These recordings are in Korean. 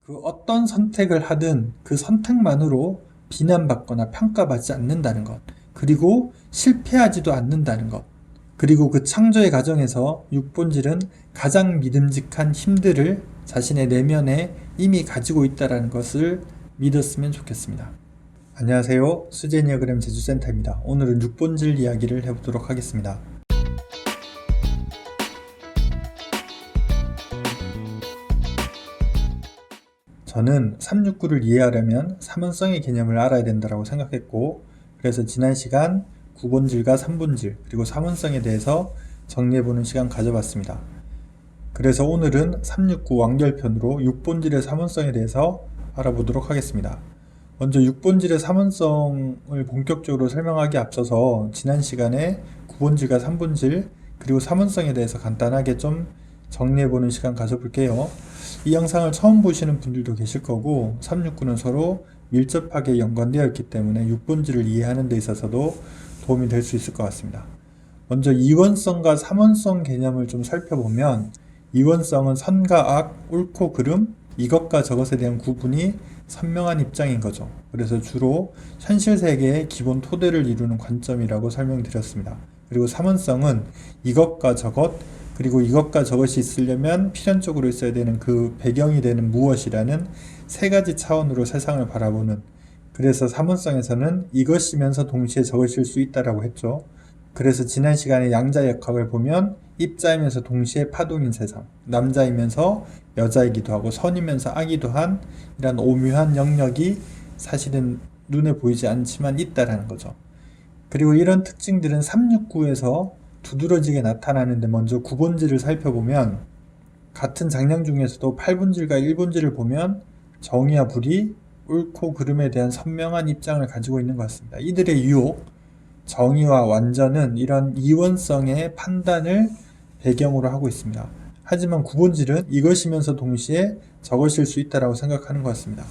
그 어떤 선택을 하든 그 선택만으로 비난받거나 평가받지 않는다는 것, 그리고 실패하지도 않는다는 것, 그리고 그 창조의 과정에서 육본질은 가장 믿음직한 힘들을 자신의 내면에 이미 가지고 있다는 것을 믿었으면 좋겠습니다. 안녕하세요. 수제 에니어그램 제주센터입니다. 오늘은 육본질 이야기를 해보도록 하겠습니다. 저는 369를 이해하려면 삼원성의 개념을 알아야 된다고 생각했고, 그래서 지난 시간 9본질과 3본질 그리고 삼원성에 대해서 정리해보는 시간 가져봤습니다. 그래서 오늘은 369 완결편으로 6본질의 삼원성에 대해서 알아보도록 하겠습니다. 먼저 6본질의 삼원성을 본격적으로 설명하기 앞서서 지난 시간에 9본질과 3본질 그리고 삼원성에 대해서 간단하게 좀 정리해보는 시간 가져볼게요. 이 영상을 처음 보시는 분들도 계실 거고 369는 서로 밀접하게 연관되어 있기 때문에 6본질을 이해하는 데 있어서도 도움이 될 수 있을 것 같습니다. 먼저 이원성과 삼원성 개념을 좀 살펴보면 이원성은 선과 악, 옳고 그름, 이것과 저것에 대한 구분이 선명한 입장인 거죠. 그래서 주로 현실 세계의 기본 토대를 이루는 관점이라고 설명드렸습니다. 그리고 삼원성은 이것과 저것, 그리고 이것과 저것이 있으려면 필연적으로 있어야 되는 그 배경이 되는 무엇이라는 세 가지 차원으로 세상을 바라보는, 그래서 삼원성에서는 이것이면서 동시에 저것일 수 있다라고 했죠. 그래서 지난 시간에 양자역학을 보면 입자이면서 동시에 파동인 세상, 남자이면서 여자이기도 하고 선이면서 악이기도 한 이런 오묘한 영역이 사실은 눈에 보이지 않지만 있다라는 거죠. 그리고 이런 특징들은 369에서 두드러지게 나타나는데, 먼저 9본질을 살펴보면 같은 장량 중에서도 8본질과 1본질을 보면 정의와 불의, 옳고 그름에 대한 선명한 입장을 가지고 있는 것 같습니다. 이들의 유혹, 정의와 완전은 이런 이원성의 판단을 배경으로 하고 있습니다. 하지만 9본질은 이것이면서 동시에 저것일 수 있다고 생각하는 것 같습니다.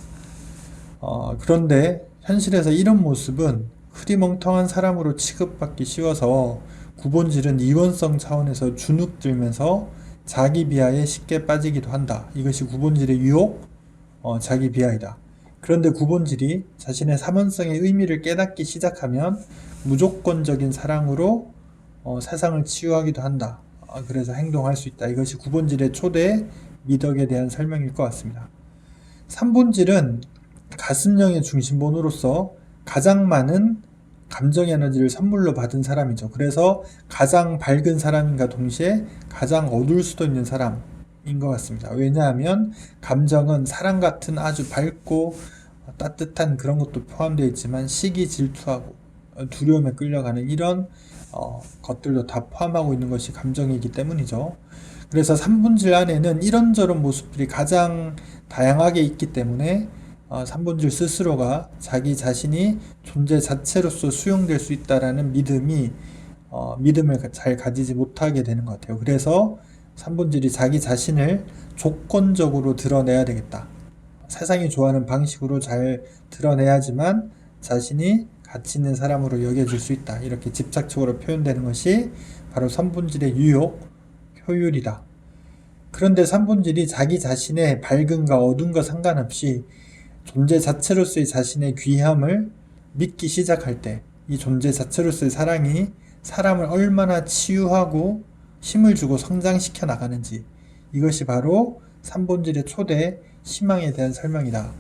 그런데 현실에서 이런 모습은 흐리멍텅한 사람으로 취급받기 쉬워서 9본질은 이원성 차원에서 주눅들면서 자기 비하에 쉽게 빠지기도 한다. 이것이 9본질의 유혹, 자기 비하이다. 그런데 9본질이 자신의 삼원성의 의미를 깨닫기 시작하면 무조건적인 사랑으로 세상을 치유하기도 한다. 그래서 행동할 수 있다. 이것이 9본질의 초대 미덕에 대한 설명일 것 같습니다. 3본질은 가슴령의 중심본으로서 가장 많은 감정 에너지를 선물로 받은 사람이죠. 그래서 가장 밝은 사람인가 동시에 가장 어두울 수도 있는 사람인 것 같습니다. 왜냐하면 감정은 사랑 같은 아주 밝고 따뜻한 그런 것도 포함되어 있지만 시기, 질투하고 두려움에 끌려가는 이런 것들도 다 포함하고 있는 것이 감정이기 때문이죠. 그래서 3본질 안에는 이런저런 모습들이 가장 다양하게 있기 때문에 3본질 스스로가 자기 자신이 존재 자체로서 수용될 수 있다라는 믿음을 잘 가지지 못하게 되는 것 같아요. 그래서 3본질이 자기 자신을 조건적으로 드러내야 되겠다. 세상이 좋아하는 방식으로 잘 드러내야지만 자신이 가치 있는 사람으로 여겨질 수 있다. 이렇게 집착적으로 표현되는 것이 바로 3본질의 유혹, 효율이다. 그런데 3본질이 자기 자신의 밝음과 어둠과 상관없이 존재 자체로서의 자신의 귀함을 믿기 시작할 때, 이 존재 자체로서의 사랑이 사람을 얼마나 치유하고 힘을 주고 성장시켜 나가는지, 이것이 바로 3본질의 초대 희망에 대한 설명이다.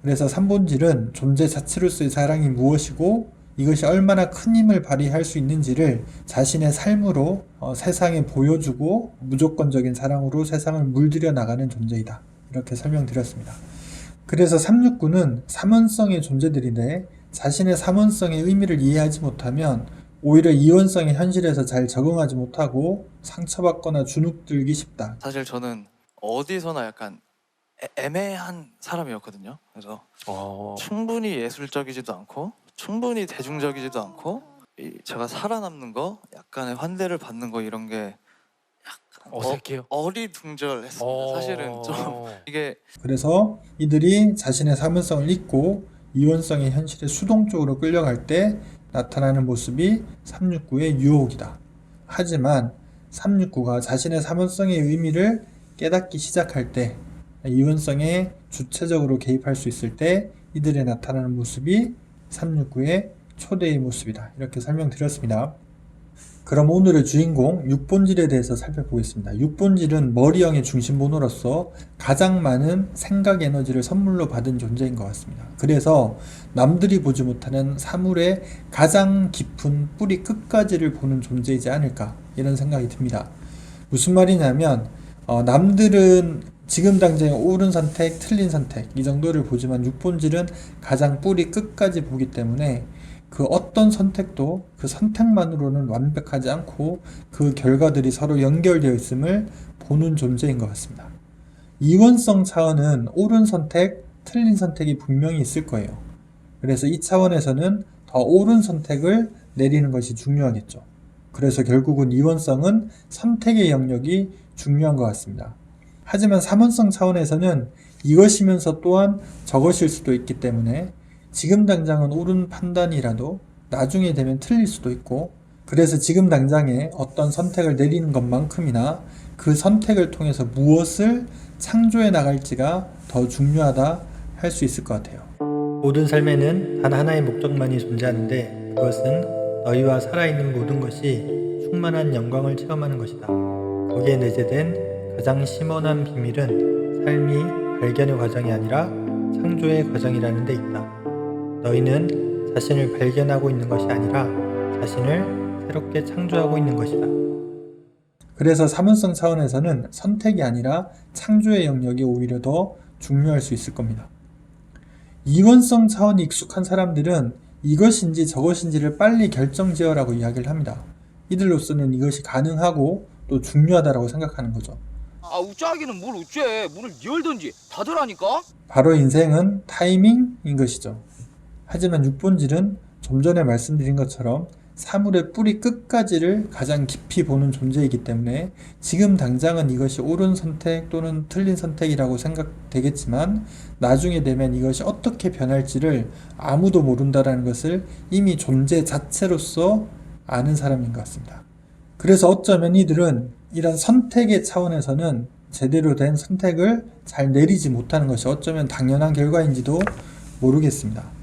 그래서 3본질은 존재 자체로서의 사랑이 무엇이고 이것이 얼마나 큰 힘을 발휘할 수 있는지를 자신의 삶으로 세상에 보여주고 무조건적인 사랑으로 세상을 물들여 나가는 존재이다. 이렇게 설명드렸습니다. 그래서 369는 삼원성의 존재들인데 자신의 삼원성의 의미를 이해하지 못하면 오히려 이원성의 현실에서 잘 적응하지 못하고 상처받거나 주눅들기 쉽다. 사실 저는 어디서나 약간 애매한 사람이었거든요. 그래서 충분히 예술적이지도 않고 충분히 대중적이지도 않고 제가 살아남는 거, 약간의 환대를 받는 거, 이런 게 약간 어색해요? 어리둥절했습니다. 사실은 좀 이게 그래서 이들이 자신의 삼원성을 잊고 이원성의 현실에 수동적으로 끌려갈 때 나타나는 모습이 369의 유혹이다. 하지만 369가 자신의 삼원성의 의미를 깨닫기 시작할 때 이원성에 주체적으로 개입할 수 있을 때 이들에 나타나는 모습이 369의 초대의 모습이다. 이렇게 설명드렸습니다. 그럼 오늘의 주인공 6본질에 대해서 살펴보겠습니다. 6본질은 머리형의 중심번호로서 가장 많은 생각 에너지를 선물로 받은 존재인 것 같습니다. 그래서 남들이 보지 못하는 사물의 가장 깊은 뿌리 끝까지를 보는 존재이지 않을까 이런 생각이 듭니다. 무슨 말이냐면 남들은 지금 당장의 옳은 선택, 틀린 선택 이 정도를 보지만 6본질은 가장 뿌리 끝까지 보기 때문에 그 어떤 선택도 그 선택만으로는 완벽하지 않고 그 결과들이 서로 연결되어 있음을 보는 존재인 것 같습니다. 이원성 차원은 옳은 선택, 틀린 선택이 분명히 있을 거예요. 그래서 이 차원에서는 더 옳은 선택을 내리는 것이 중요하겠죠. 그래서 결국은 이원성은 선택의 영역이 중요한 것 같습니다. 하지만 삼원성 차원에서는 이것이면서 또한 저것일 수도 있기 때문에 지금 당장은 옳은 판단이라도 나중에 되면 틀릴 수도 있고, 그래서 지금 당장에 어떤 선택을 내리는 것만큼이나 그 선택을 통해서 무엇을 창조해 나갈지가 더 중요하다 할 수 있을 것 같아요. 모든 삶에는 단 하나의 목적만이 존재하는데 그것은 너희와 살아있는 모든 것이 충만한 영광을 체험하는 것이다. 거기에 내재된 가장 심원한 비밀은 삶이 발견의 과정이 아니라 창조의 과정이라는 데 있다. 너희는 자신을 발견하고 있는 것이 아니라 자신을 새롭게 창조하고 있는 것이다. 그래서 삼원성 차원에서는 선택이 아니라 창조의 영역이 오히려 더 중요할 수 있을 겁니다. 이원성 차원이 익숙한 사람들은 이것인지 저것인지를 빨리 결정지어라고 이야기를 합니다. 이들로서는 이것이 가능하고 또 중요하다고 생각하는 거죠. 우짜기는 뭘 어째? 문을 열든지 닫으라니까? 바로 인생은 타이밍인 것이죠. 하지만 6본질은 좀 전에 말씀드린 것처럼 사물의 뿌리 끝까지를 가장 깊이 보는 존재이기 때문에 지금 당장은 이것이 옳은 선택 또는 틀린 선택이라고 생각되겠지만 나중에 되면 이것이 어떻게 변할지를 아무도 모른다는 것을 이미 존재 자체로서 아는 사람인 것 같습니다. 그래서 어쩌면 이들은 이런 선택의 차원에서는 제대로 된 선택을 잘 내리지 못하는 것이 어쩌면 당연한 결과인지도 모르겠습니다.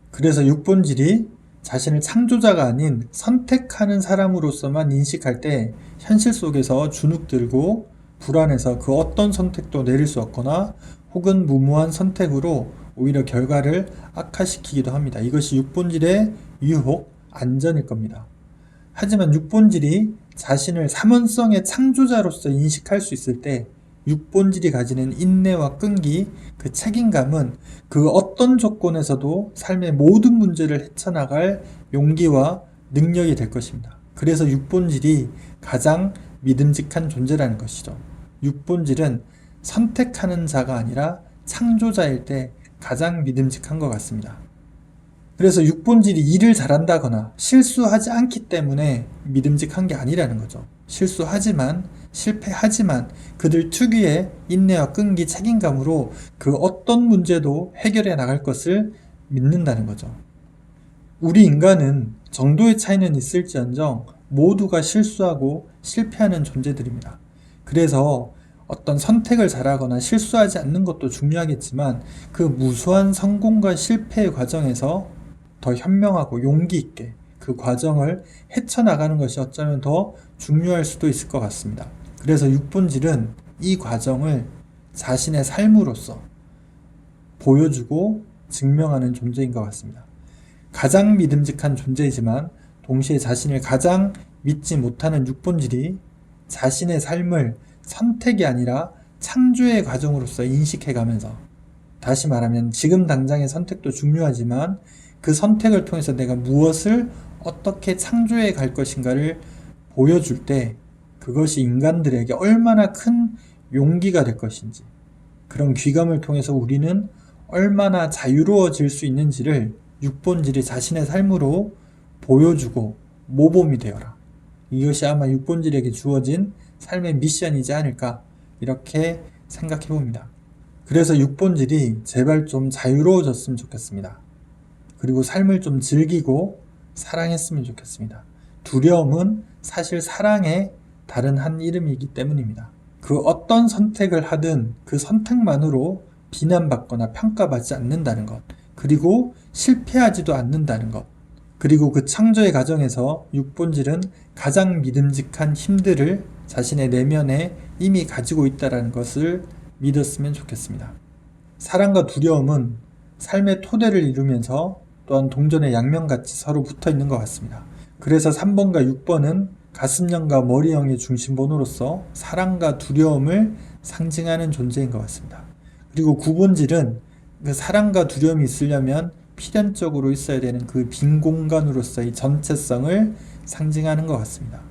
그래서 6본질이 자신을 창조자가 아닌 선택하는 사람으로서만 인식할 때 현실 속에서 주눅들고 불안해서 그 어떤 선택도 내릴 수 없거나 혹은 무모한 선택으로 오히려 결과를 악화시키기도 합니다. 이것이 6본질의 유혹, 안전일 겁니다. 하지만 6본질이 자신을 삼원성의 창조자로서 인식할 수 있을 때 6본질이 가지는 인내와 끈기, 그 책임감은 그 어떤 조건에서도 삶의 모든 문제를 헤쳐나갈 용기와 능력이 될 것입니다. 그래서 6본질이 가장 믿음직한 존재라는 것이죠. 6본질은 선택하는 자가 아니라 창조자일 때 가장 믿음직한 것 같습니다. 그래서 6본질이 일을 잘한다거나 실수하지 않기 때문에 믿음직한 게 아니라는 거죠. 실수하지만 실패하지만 그들 특유의 인내와 끈기, 책임감으로 그 어떤 문제도 해결해 나갈 것을 믿는다는 거죠. 우리 인간은 정도의 차이는 있을지언정 모두가 실수하고 실패하는 존재들입니다. 그래서 어떤 선택을 잘하거나 실수하지 않는 것도 중요하겠지만 그 무수한 성공과 실패의 과정에서 더 현명하고 용기 있게 그 과정을 헤쳐나가는 것이 어쩌면 더 중요할 수도 있을 것 같습니다. 그래서 6본질은 이 과정을 자신의 삶으로서 보여주고 증명하는 존재인 것 같습니다. 가장 믿음직한 존재이지만 동시에 자신을 가장 믿지 못하는 6본질이 자신의 삶을 선택이 아니라 창조의 과정으로서 인식해가면서, 다시 말하면 지금 당장의 선택도 중요하지만 그 선택을 통해서 내가 무엇을 어떻게 창조해 갈 것인가를 보여줄 때 그것이 인간들에게 얼마나 큰 용기가 될 것인지, 그런 귀감을 통해서 우리는 얼마나 자유로워질 수 있는지를 6본질이 자신의 삶으로 보여주고 모범이 되어라. 이것이 아마 6본질에게 주어진 삶의 미션이지 않을까 이렇게 생각해 봅니다. 그래서 6본질이 제발 좀 자유로워졌으면 좋겠습니다. 그리고 삶을 좀 즐기고 사랑했으면 좋겠습니다. 두려움은 사실 사랑의 다른 한 이름이기 때문입니다. 그 어떤 선택을 하든 그 선택만으로 비난받거나 평가받지 않는다는 것, 그리고 실패하지도 않는다는 것, 그리고 그 창조의 과정에서 육본질은 가장 믿음직한 힘들을 자신의 내면에 이미 가지고 있다는 것을 믿었으면 좋겠습니다. 사랑과 두려움은 삶의 토대를 이루면서 또한 동전의 양면같이 서로 붙어 있는 것 같습니다. 그래서 3번과 6번은 가슴령과 머리형의 중심본으로서 사랑과 두려움을 상징하는 존재인 것 같습니다. 그리고 9본질은 그 사랑과 두려움이 있으려면 필연적으로 있어야 되는 그 빈 공간으로서의 전체성을 상징하는 것 같습니다.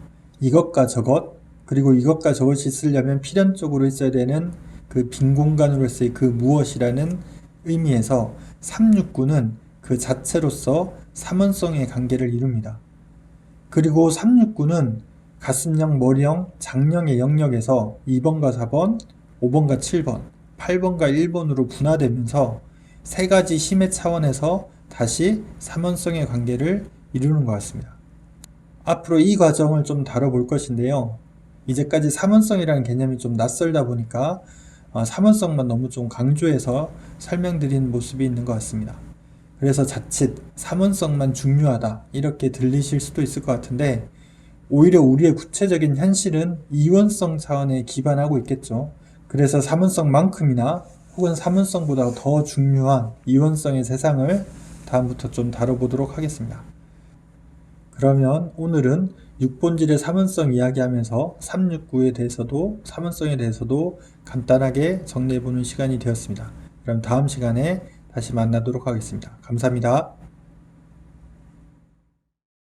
이것과 저것, 그리고 이것과 저것이 있으려면 필연적으로 있어야 되는 그 빈 공간으로서의 그 무엇이라는 의미에서 369는 그 자체로서 삼원성의 관계를 이룹니다. 그리고 369는 가슴령, 머리형, 장령의 영역에서 2번과 4번, 5번과 7번, 8번과 1번으로 분화되면서 세 가지 힘의 차원에서 다시 삼원성의 관계를 이루는 것 같습니다. 앞으로 이 과정을 좀 다뤄볼 것인데요. 이제까지 삼원성이라는 개념이 좀 낯설다 보니까 삼원성만 너무 좀 강조해서 설명드리는 모습이 있는 것 같습니다. 그래서 자칫 삼원성만 중요하다 이렇게 들리실 수도 있을 것 같은데 오히려 우리의 구체적인 현실은 이원성 차원에 기반하고 있겠죠. 그래서 삼원성만큼이나 혹은 삼원성보다 더 중요한 이원성의 세상을 다음부터 좀 다뤄보도록 하겠습니다. 그러면 오늘은 6본질의 삼원성 이야기하면서 369에 대해서도 삼원성에 대해서도 간단하게 정리해보는 시간이 되었습니다. 그럼 다음 시간에 다시 만나도록 하겠습니다. 감사합니다.